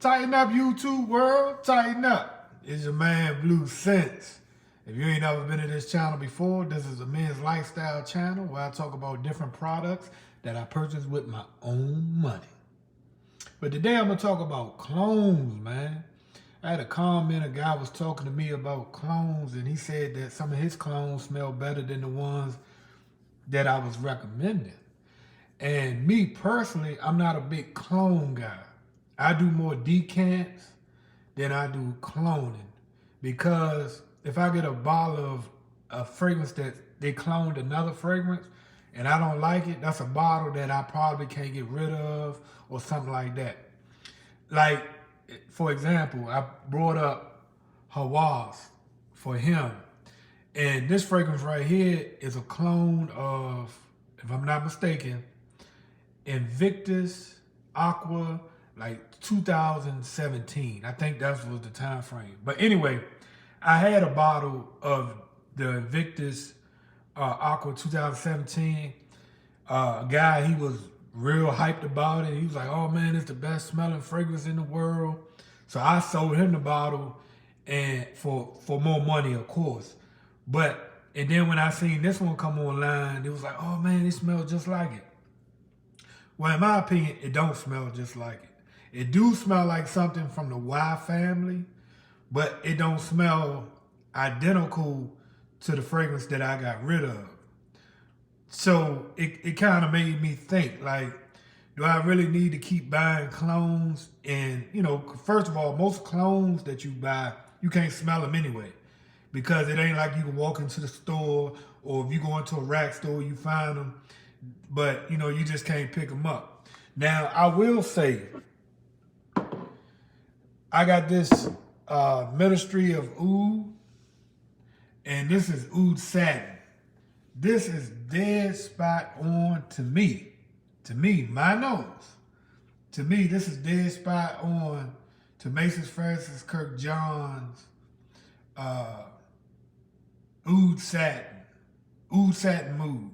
Tighten up, YouTube world. Tighten up. It's your man, Blue Sense. If you ain't never been to this channel before, this is a men's lifestyle channel where I talk about different products that I purchased with my own money. But today I'm going to talk about clones, man. I had a comment, a guy was talking to me about clones, and he said that some of his clones smell better than the ones that I was recommending. And me personally, I'm not a big clone guy. I do more decants than I do cloning. Because if I get a bottle of a fragrance that they cloned another fragrance and I don't like it, that's a bottle that I probably can't get rid of or something like that. Like, for example, I brought up Hawass for him. And this fragrance right here is a clone of, if I'm not mistaken, Invictus Aqua, like 2017. I think that was the time frame. But anyway, I had a bottle of the Invictus Aqua 2017. A guy, he was real hyped about it. He was like, oh man, it's the best smelling fragrance in the world. So I sold him the bottle and for more money, of course. And then when I seen this one come online, it was like, oh man, it smells just like it. Well, in my opinion, it don't smell just like it. It do smell like something from the Y family, but it don't smell identical to the fragrance that I got rid of. So it kind of made me think, like, do I really need to keep buying clones? And, you know, first of all, most clones that you buy, you can't smell them anyway. Because it ain't like you can walk into the store, or if you go into a rack store, you find them. But, you know, you just can't pick them up. Now, I will say, I got this Ministry of Oud, and this is Oud Satin. This is dead spot on to me. To me, my nose. To me, this is dead spot on to Mason Francis Kirk John's Oud Satin. Oud Satin Mood.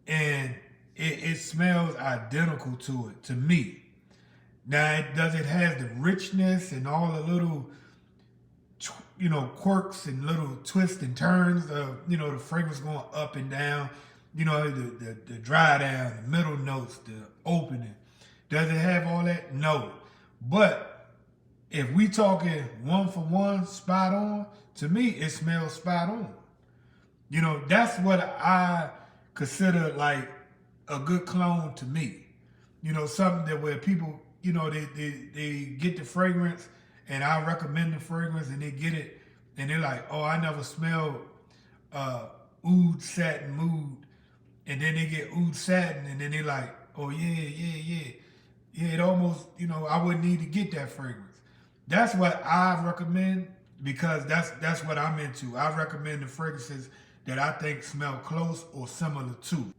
And it smells identical to it, to me. Now, it has the richness and all the little, you know, quirks and little twists and turns of, you know, the fragrance going up and down, you know, the dry down, the middle notes, the opening. Does it have all that? No. But if we talking one for one, spot on, to me, it smells spot on. You know, that's what I consider like a good clone to me. You know, something that where people, you know, they get the fragrance and I recommend the fragrance and they get it and they're like, oh, I never smelled Oud Satin Mood. And then they get Oud Satin and then they're like, oh yeah, it almost, you know, I wouldn't need to get that fragrance. That's what I recommend because that's what I'm into. I recommend the fragrances that I think smell close or similar to.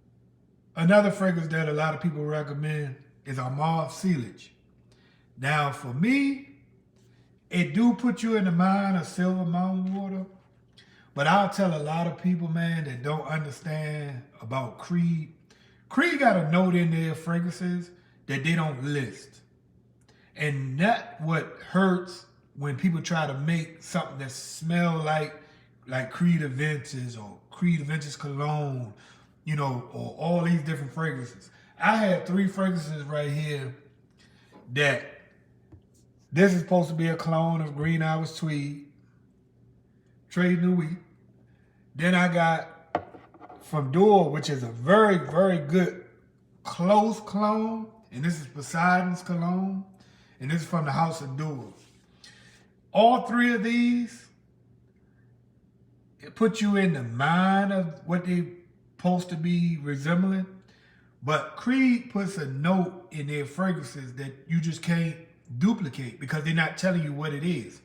Another fragrance that a lot of people recommend is our Mauve Sealage. Now, for me, it do put you in the mind of Silver Mountain Water, but I'll tell a lot of people, man, that don't understand about Creed. Creed got a note in their fragrances that they don't list. And that's what hurts when people try to make something that smell like Creed Aventus or Creed Aventus Cologne, you know, or all these different fragrances. I had 3 fragrances right here that this is supposed to be a clone of Green Hours Tweed, Trade New Wheat. Then I got from Dior, which is a very, very good close clone, and this is Poseidon's Cologne, and this is from the House of Dior. All 3 of these, it puts you in the mind of what they supposed to be resembling. But Creed puts a note in their fragrances that you just can't duplicate because they're not telling you what it is.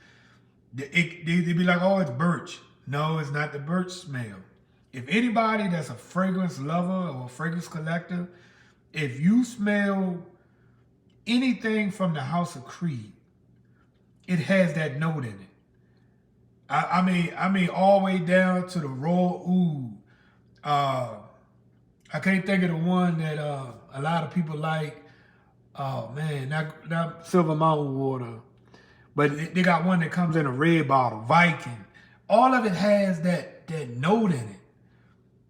They be like, oh, it's birch. No, it's not the birch smell. If anybody that's a fragrance lover or a fragrance collector, if you smell anything from the House of Creed, it has that note in it. I mean, all the way down to the raw oud. I can't think of the one that a lot of people like. Oh man, that Silver Mountain water. But they got one that comes in a red bottle, Viking. All of it has that note in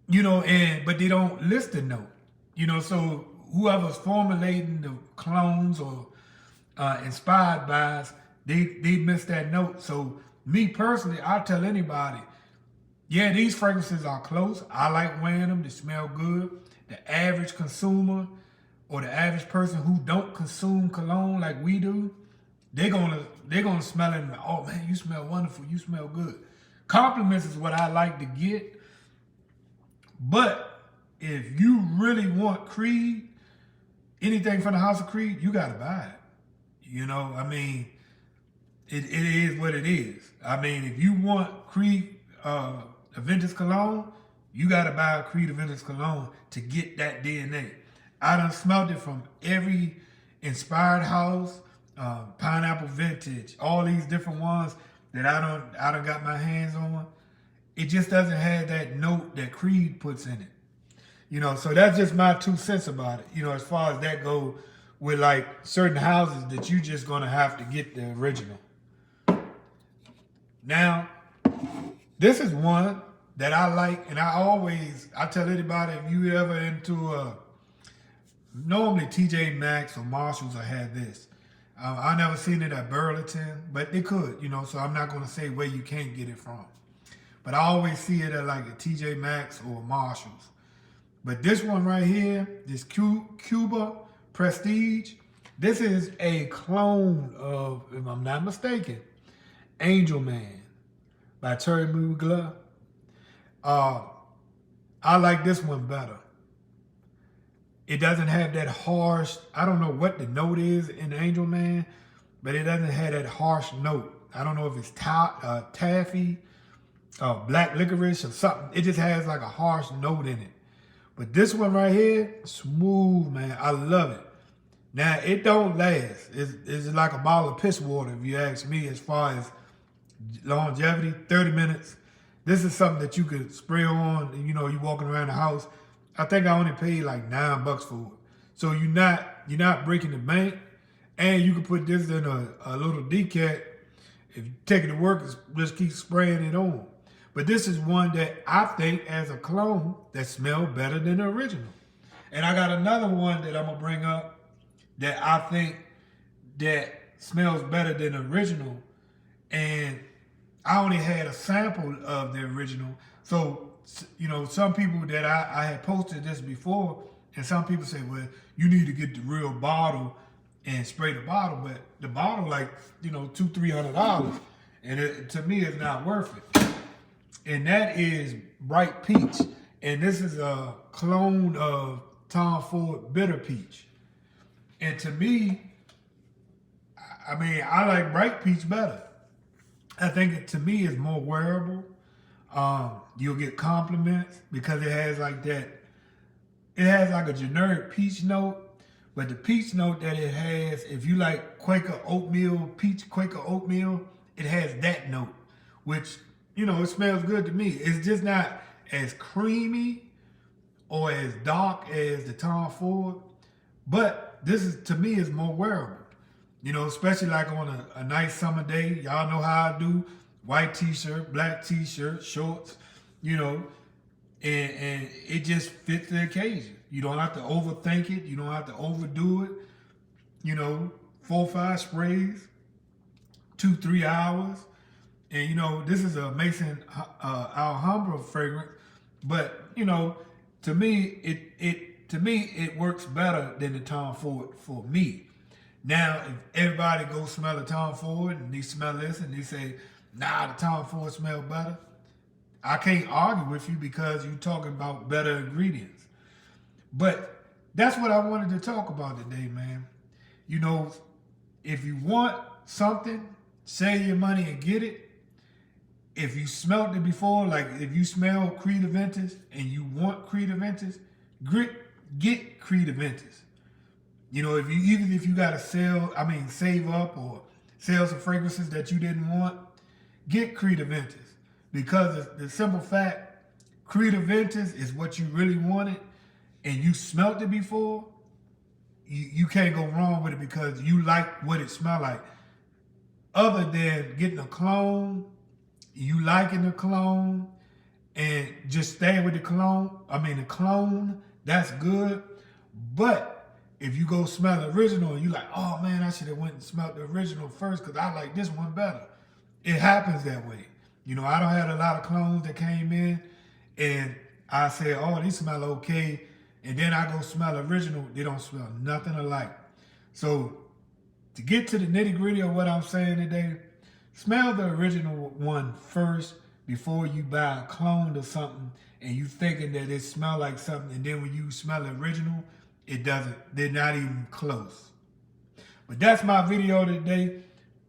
it, and but they don't list the note, So whoever's formulating the clones or inspired by us, they miss that note. So me personally, I tell anybody, yeah, these fragrances are close. I like wearing them. They smell good. The average consumer or the average person who don't consume cologne like we do, they're gonna smell it and be, oh man, you smell wonderful. You smell good. Compliments is what I like to get. But if you really want Creed, anything from the House of Creed, you gotta buy it. I mean, it is what it is. I mean, if you want Creed Aventus Cologne, you gotta buy a Creed Aventus Cologne to get that DNA. I done smelled it from every inspired house, pineapple vintage, all these different ones that I done got my hands on. It just doesn't have that note that Creed puts in it. So that's just my 2 cents about it. As far as that go with like certain houses that you just gonna have to get the original. Now, this is one that I like, and I tell anybody if you ever into normally TJ Maxx or Marshalls, I had this. I never seen it at Burlington, but they could, so I'm not gonna say where you can't get it from. But I always see it at like a TJ Maxx or Marshalls. But this one right here, this Cuba Prestige, this is a clone of, if I'm not mistaken, Angel Man by Terry Mugler. I like this one better. It doesn't have that harsh, I don't know what the note is in Angel Man, but it doesn't have that harsh note. I don't know if it's taffy, black licorice or something. It just has like a harsh note in it. But this one right here, smooth, man. I love it. Now, it don't last. It's like a bottle of piss water, if you ask me, as far as longevity, 30 minutes. This is something that you could spray on, you walking around the house. I think I only paid like $9 for it. So you're not breaking the bank. And you can put this in a little decant. If you take it to work, just keep spraying it on. But this is one that I think as a clone that smells better than the original. And I got another one that I'm gonna bring up that I think that smells better than the original. And I only had a sample of the original. So, some people that I had posted this before, and some people say, well, you need to get the real bottle and spray the bottle. But the bottle, like, $200-300. And to me, it's not worth it. And that is Bright Peach. And this is a clone of Tom Ford Bitter Peach. And to me, I mean, I like Bright Peach better. I think it, to me, is more wearable. You'll get compliments because it has like that. It has like a generic peach note, but the peach note that it has, if you like Quaker oatmeal, peach Quaker oatmeal, it has that note, which, it smells good to me. It's just not as creamy or as dark as the Tom Ford, but this is, to me, is more wearable. Especially like on a nice summer day. Y'all know how I do. White t-shirt, black t-shirt, shorts, and it just fits the occasion. You don't have to overthink it. You don't have to overdo it. 4 or 5 sprays, 2-3 hours. And, this is a Mason Alhambra fragrance. But, to me, it works better than the Tom Ford for me. Now, if everybody goes smell a Tom Ford and they smell this and they say, nah, the Tom Ford smell better, I can't argue with you because you're talking about better ingredients. But that's what I wanted to talk about today, man. If you want something, save your money and get it. If you smelled it before, like if you smell Creed Aventus and you want Creed Aventus, get Creed Aventus. If you gotta save up or sell some fragrances that you didn't want, get Creed Aventus. Because the simple fact, Creed Aventus is what you really wanted and you smelt it before, you can't go wrong with it because you like what it smells like. Other than getting a cologne, you liking the cologne, and just staying with the cologne, that's good. But if you go smell the original and you like, oh man, I should have went and smelled the original first because I like this one better. It happens that way. I don't have a lot of clones that came in and I said, oh, these smell okay. And then I go smell original, they don't smell nothing alike. So to get to the nitty gritty of what I'm saying today, smell the original one first before you buy a clone or something and you thinking that it smell like something, and then when you smell the original, it doesn't. They're not even close. But that's my video today.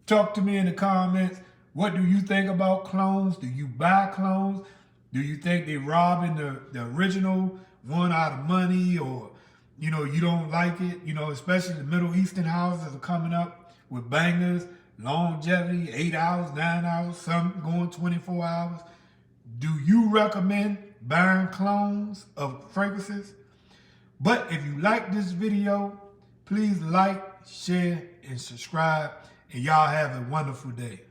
Talk to me in the comments. What do you think about clones? Do you buy clones? Do you think they're robbing the original one out of money, or you don't like it? Especially the Middle Eastern houses are coming up with bangers, longevity, 8 hours, 9 hours, some going 24 hours. Do you recommend buying clones of fragrances? But if you like this video, please like, share, and subscribe. And y'all have a wonderful day.